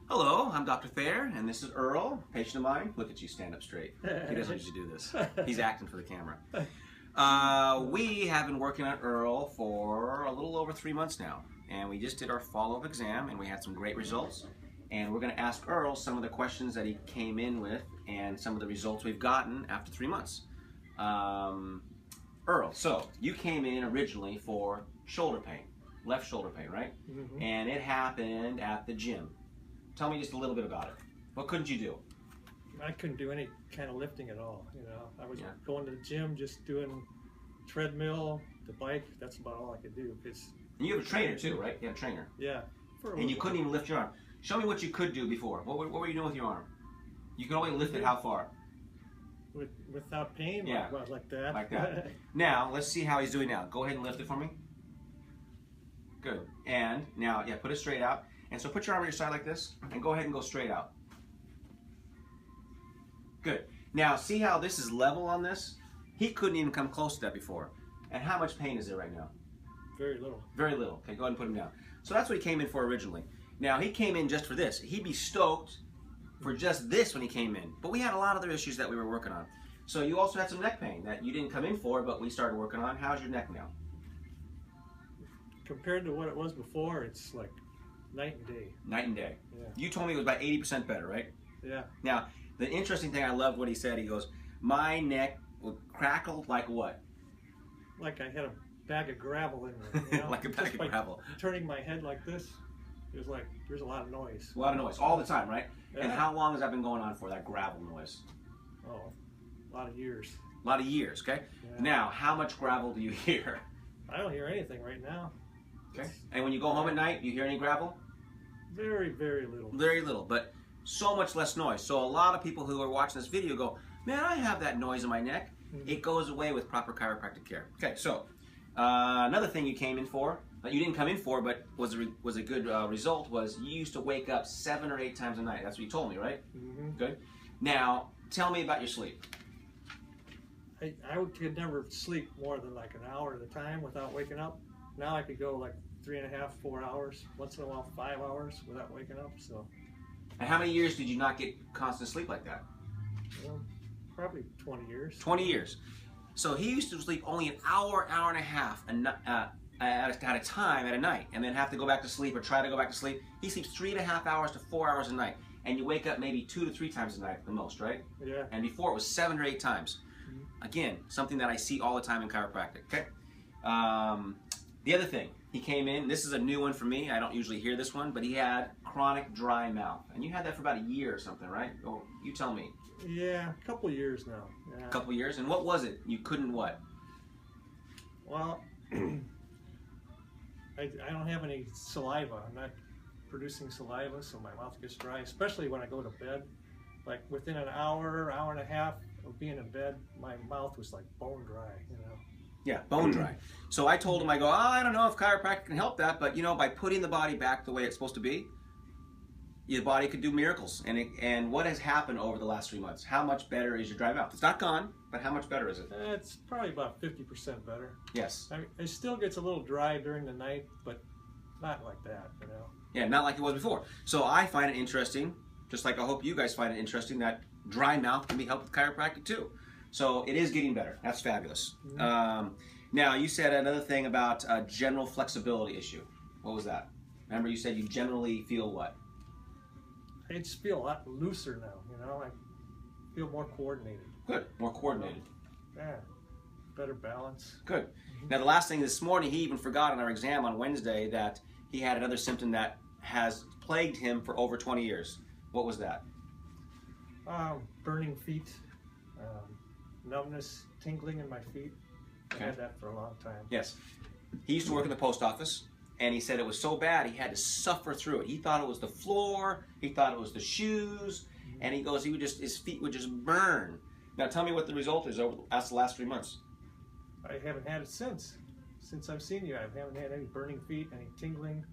Hello, I'm Dr. Thayer, and this is Earl, patient of mine. Look at you, stand up straight. He doesn't usually do this. He's acting for the camera. We have been working on Earl for a little over 3 months now, and we just did our follow-up exam, and we had some great results. And we're going to ask Earl some of the questions that he came in with and some of the results we've gotten after 3 months. Earl, so you came in originally for shoulder pain, left shoulder pain, right? Mm-hmm. And it happened at the gym. Tell me just a little bit about it. What couldn't you do? I couldn't do any kind of lifting at all. You know, I was going to the gym, just doing treadmill, the bike. That's about all I could do. And you have a trainer too, right? You have a trainer. Yeah. And you couldn't even lift your arm. Show me what you could do before. What were you doing with your arm? You could only lift it how far? Without pain? Yeah. Like that. Like that. Now, let's see how he's doing now. Go ahead and lift it for me. Good. And now, yeah, put it straight out. And so put your arm on your side like this, and go ahead and go straight out. Good. Now, see how this is level on this? He couldn't even come close to that before. And how much pain is there right now? Very little. Very little. Okay, go ahead and put him down. So that's what he came in for originally. Now, he came in just for this. He'd be stoked for just this when he came in. But we had a lot of other issues that we were working on. So you also had some neck pain that you didn't come in for, but we started working on. How's your neck now? Compared to what it was before, it's like night and day. Night and day. Yeah. You told me it was about 80% better, right? Yeah. Now, the interesting thing, I loved what he said. He goes, my neck would crackle like what? Like I had a bag of gravel in there. You know? Like a bag of gravel. Turning my head like this, it was like, there's a lot of noise. A lot of noise, all the time, right? Yeah. And how long has that been going on for, that gravel noise? Oh, a lot of years. A lot of years, okay? Yeah. Now, how much gravel do you hear? I don't hear anything right now. Okay. And when you go home at night, do you hear any gravel? Very, very little. Very little, but so much less noise. So a lot of people who are watching this video go, man, I have that noise in my neck. Mm-hmm. It goes away with proper chiropractic care. Okay, so another thing you came in for, that you didn't come in for, but was a good result, was you used to wake up 7 or 8 times a night. That's what you told me, right? Mm-hmm. Good. Now, tell me about your sleep. I could never sleep more than like an hour at a time without waking up. Now I could go like 3.5, 4 hours, once in a while 5 hours without waking up. So. And how many years did you not get constant sleep like that? Well, probably 20 years. 20 years. So he used to sleep only an hour, hour and a half at a time at a night, and then have to go back to sleep or try to go back to sleep. He sleeps 3.5 hours to 4 hours a night, and you wake up maybe 2 to 3 times a night at the most, right? Yeah. And before it was 7 or 8 times. Mm-hmm. Again, something that I see all the time in chiropractic. Okay. The other thing, he came in, this is a new one for me, I don't usually hear this one, but he had chronic dry mouth. And you had that for about a year or something, right? Or you tell me. Yeah, a couple years now. Yeah. A couple years? And what was it? You couldn't what? Well, I don't have any saliva. I'm not producing saliva, so my mouth gets dry, especially when I go to bed. Like within an hour, hour and a half of being in bed, my mouth was like bone dry, you know. Yeah, bone dry. So I told him, I go, I don't know if chiropractic can help that, but you know, by putting the body back the way it's supposed to be, your body could do miracles. And what has happened over the last 3 months? How much better is your dry mouth? It's not gone, but how much better is it? It's probably about 50% better. Yes. I mean, it still gets a little dry during the night, but not like that, you know. Yeah, not like it was before. So I find it interesting, just like I hope you guys find it interesting, that dry mouth can be helped with chiropractic too. So it is getting better. That's fabulous. Mm-hmm. Now, you said another thing about a general flexibility issue. What was that? Remember, you said you generally feel what? I just feel a lot looser now, you know. I feel more coordinated. Good. More coordinated. Yeah. Better balance. Good. Mm-hmm. Now, the last thing this morning, he even forgot on our exam on Wednesday that he had another symptom that has plagued him for over 20 years. What was that? Burning feet. Numbness, tingling in my feet. Okay. I had that for a long time. Yes. He used to work in the post office, and he said it was so bad he had to suffer through it. He thought it was the floor, he thought it was the shoes, and he goes, his feet would just burn. Now tell me what the result is over the last 3 months. I haven't had it since. Since I've seen you, I haven't had any burning feet, any tingling,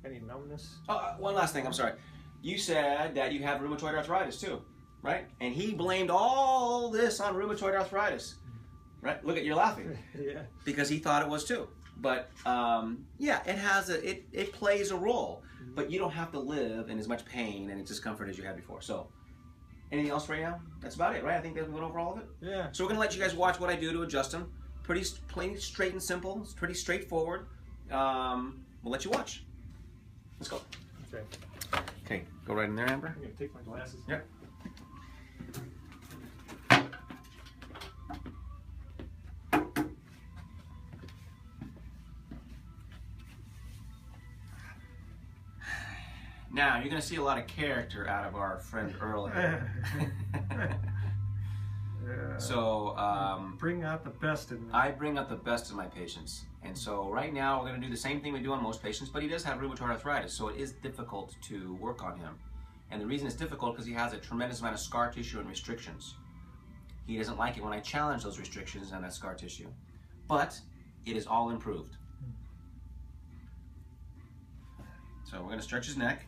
any numbness. One last thing, I'm sorry. You said that you have rheumatoid arthritis too, right? And he blamed all this on rheumatoid arthritis, right? Look at, you're laughing. Yeah. Because he thought it was too. But yeah, it plays a role, but you don't have to live in as much pain and discomfort as you had before. So, anything else right now? That's about it, right? I think that we went over all of it. Yeah. So we're gonna let you guys watch what I do to adjust them. Pretty plain, straight and simple. It's pretty straightforward. We'll let you watch. Let's go. Okay. Okay, go right in there, Amber. I'm gonna take my glasses. Yep. Now, you're going to see a lot of character out of our friend Earl here. So, bring out the best in me. I bring out the best in my patients. And so right now we're going to do the same thing we do on most patients, but he does have rheumatoid arthritis, so it is difficult to work on him. And the reason it's difficult because he has a tremendous amount of scar tissue and restrictions. He doesn't like it when I challenge those restrictions and that scar tissue. But it is all improved. So we're going to stretch his neck.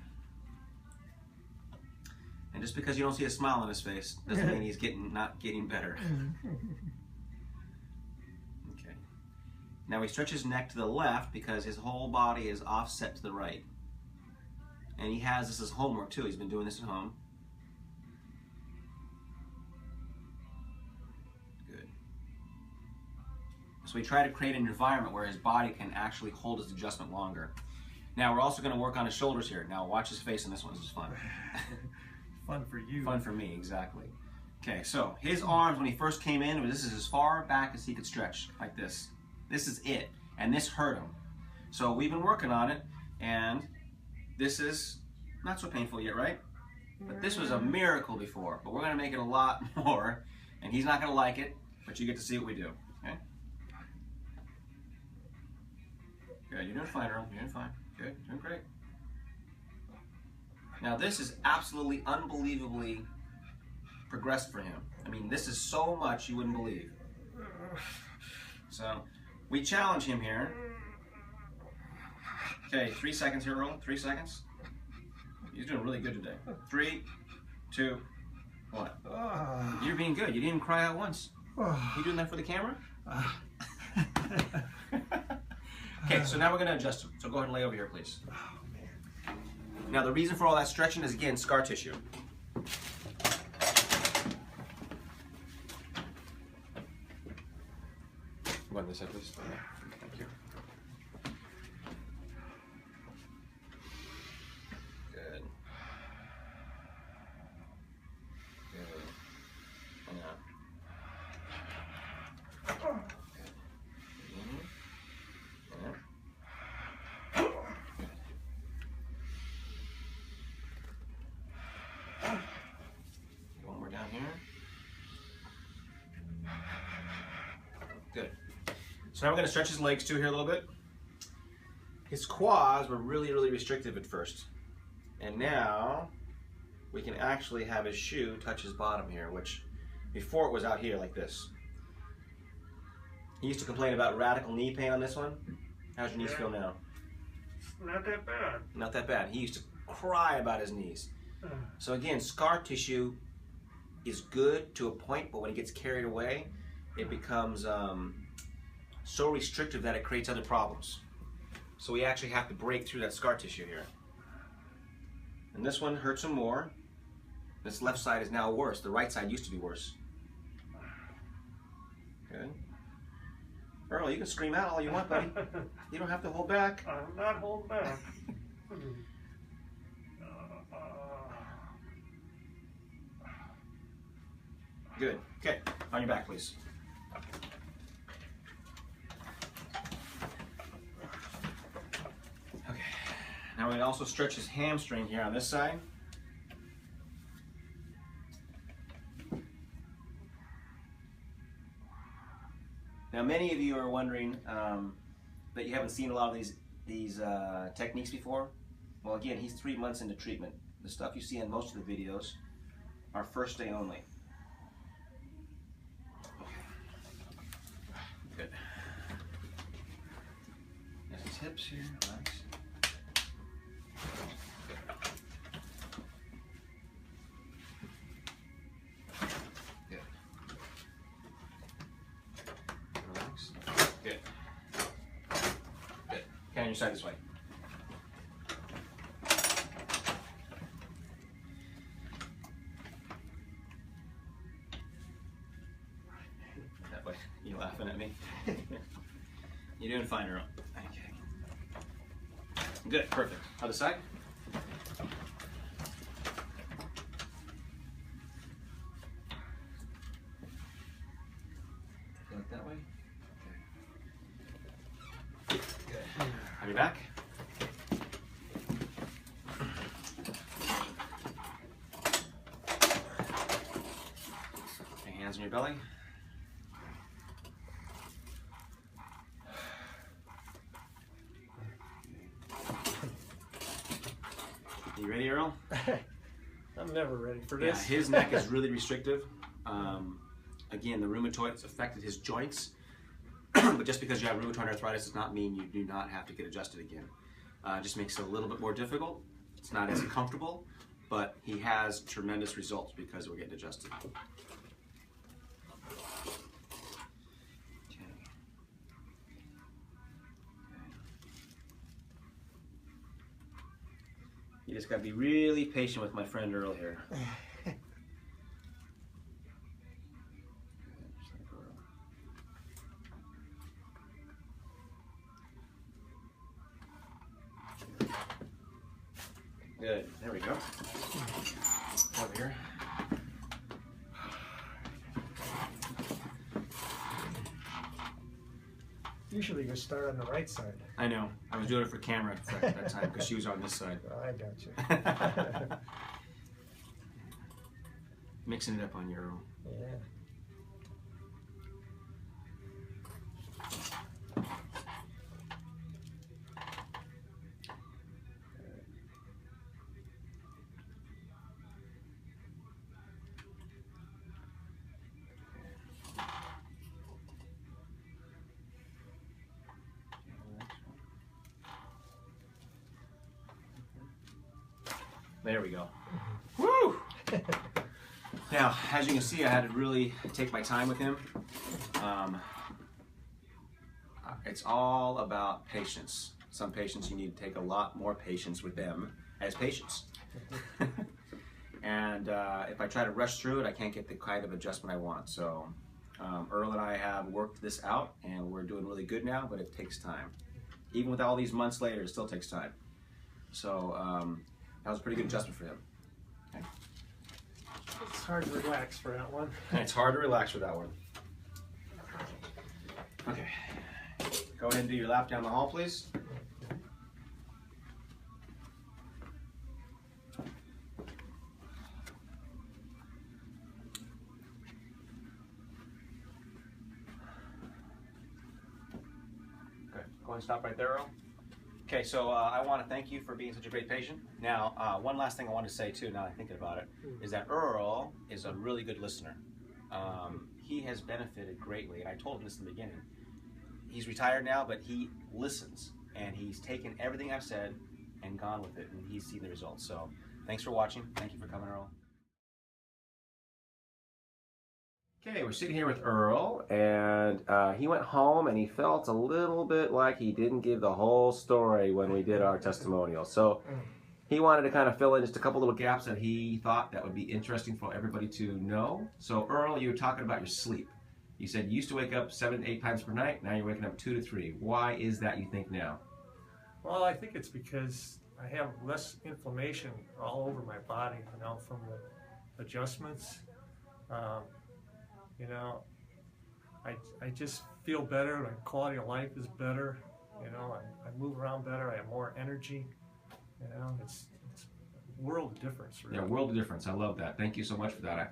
And just because you don't see a smile on his face doesn't mean he's not getting better. Okay. Now we stretch his neck to the left because his whole body is offset to the right. And he has this as homework too. He's been doing this at home. Good. So we try to create an environment where his body can actually hold his adjustment longer. Now we're also going to work on his shoulders here. Now watch his face in this one. This is fun. Fun for you. Fun for me, exactly. Okay, so his arms when he first came in, this is as far back as he could stretch, like this. This is it, and this hurt him. So we've been working on it, and this is not so painful yet, right? But this was a miracle before, but we're gonna make it a lot more, and he's not gonna like it, but you get to see what we do, okay? Good, you're doing fine, Earl, you're doing fine. Good, doing great. Now this is absolutely unbelievably progressed for him. I mean, this is so much you wouldn't believe. So, we challenge him here. Okay, 3 seconds here, Earl. 3 seconds. He's doing really good today. 3, 2, 1. You're being good. You didn't even cry out once. You doing that for the camera? Okay, so now we're going to adjust him. So go ahead and lay over here, please. Now the reason for all that stretching is, again, scar tissue. Go on this side, please. Thank you. Good. Good. And out. One more down here. Good. So now we're going to stretch his legs too here a little bit. His quads were really, really restrictive at first. And now we can actually have his shoe touch his bottom here, which before it was out here like this. He used to complain about radical knee pain on this one. How's your knees feel now? Not that bad. Not that bad. He used to cry about his knees. So again, scar tissue is good to a point, but when it gets carried away, it becomes so restrictive that it creates other problems. So we actually have to break through that scar tissue here. And this one hurts him more. This left side is now worse. The right side used to be worse. Good. Earl, you can scream out all you want, buddy. You don't have to hold back. I'm not holding back. Good. Okay, on your back, please. Okay. Now we're going to also stretch his hamstring here on this side. Now, many of you are wondering that you haven't seen a lot of these techniques before. Well, again, he's 3 months into treatment. The stuff you see in most of the videos are first day only. Good. There's his hips here. Relax. Good. Relax. Good. your side this way. That way. You laughing at me? You're doing fine, Earl. Okay. Good, perfect. Other side. Look that way. Okay. Good. Have your back. Okay, hands on your belly. You ready, Earl? I'm never ready for this. Yeah, his neck is really restrictive. Again, the rheumatoid has affected his joints. But just because you have rheumatoid arthritis does not mean you do not have to get adjusted again. It just makes it a little bit more difficult. It's not as comfortable, but he has tremendous results because we're getting adjusted. Okay. You just gotta be really patient with my friend Earl here. Good. There we go. Over here. Usually you start on the right side. I know. I was doing it for camera at that time because she was on this side. Oh, I got you. Mixing it up on your own. Yeah. There we go. Woo! Now, as you can see, I had to really take my time with him. It's all about patience. Some patients you need to take a lot more patience with them as patients. And if I try to rush through it, I can't get the kind of adjustment I want. So Earl and I have worked this out, and we're doing really good now, but it takes time. Even with all these months later, it still takes time. So that was a pretty good adjustment for him. Okay. It's hard to relax for that one. And it's hard to relax for that one. Okay. Go ahead and do your lap down the hall, please. Okay. Go ahead and stop right there, Earl. Okay, so I want to thank you for being such a great patient. Now, one last thing I want to say too, now that I'm thinking about it, is that Earl is a really good listener. He has benefited greatly, and I told him this in the beginning. He's retired now, but he listens, and he's taken everything I've said and gone with it, and he's seen the results. So thanks for watching. Thank you for coming, Earl. Okay, we're sitting here with Earl, and he went home and he felt a little bit like he didn't give the whole story when we did our testimonial. So he wanted to kind of fill in just a couple little gaps that he thought that would be interesting for everybody to know. So Earl, you were talking about your sleep. You said you used to wake up 7 to 8 times per night. Now you're waking up 2 to 3. Why is that, you think, now? Well, I think it's because I have less inflammation all over my body, you know, from the adjustments. You know, I just feel better. My quality of life is better. You know, I move around better. I have more energy. You know, it's a world of difference. Really. Yeah, world of difference. I love that. Thank you so much for that.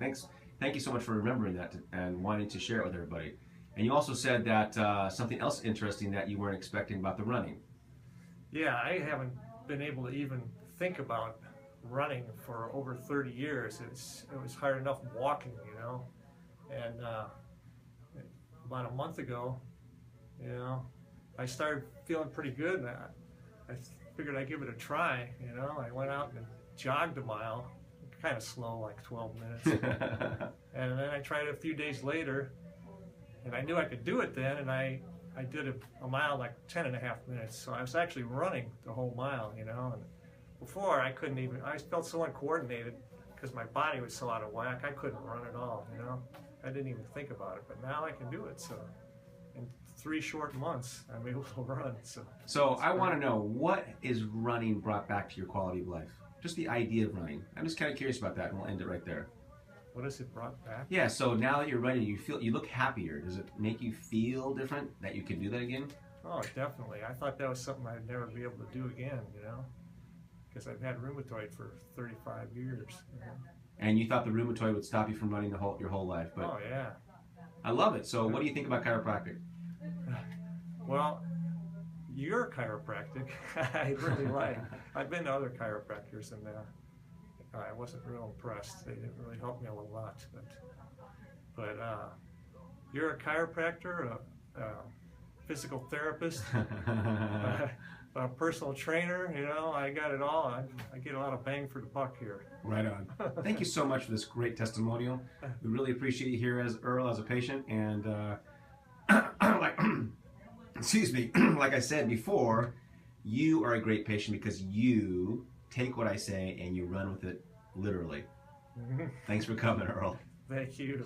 Thank you so much for remembering that and wanting to share it with everybody. And you also said that something else interesting that you weren't expecting about the running. Yeah, I haven't been able to even think about running for over 30 years. It was hard enough walking, you know. And about a month ago, you know, I started feeling pretty good. And I figured I'd give it a try, you know. I went out and jogged a mile, kind of slow, like 12 minutes. And then I tried it a few days later, and I knew I could do it then, and I I did a mile like 10.5 minutes, so I was actually running the whole mile, you know. And before I couldn't even, I felt so uncoordinated because my body was so out of whack, I couldn't run at all, you know. I didn't even think about it, but now I can do it. So in 3 short months, I'm able to run. So I want to know, what is running brought back to your quality of life? Just the idea of running. I'm just kind of curious about that, and we'll end it right there. What has it brought back? Yeah, so now that you're running, you look happier. Does it make you feel different that you can do that again? Oh, definitely. I thought that was something I'd never be able to do again, you know, because I've had rheumatoid for 35 years. You know? And you thought the rheumatoid would stop you from running your whole life, but oh yeah, I love it. So what do you think about chiropractic? Well, your chiropractic, I really like. I've been to other chiropractors and I wasn't real impressed. They didn't really help me a lot. But you're a chiropractor, a physical therapist, a personal trainer. You know, I got it all. I get a lot of bang for the buck here. Right on. Thank you so much for this great testimonial. We really appreciate you here as Earl, as a patient, and like, excuse me, like I said before, you are a great patient because you take what I say and you run with it literally. Thanks for coming, Earl. Thank you.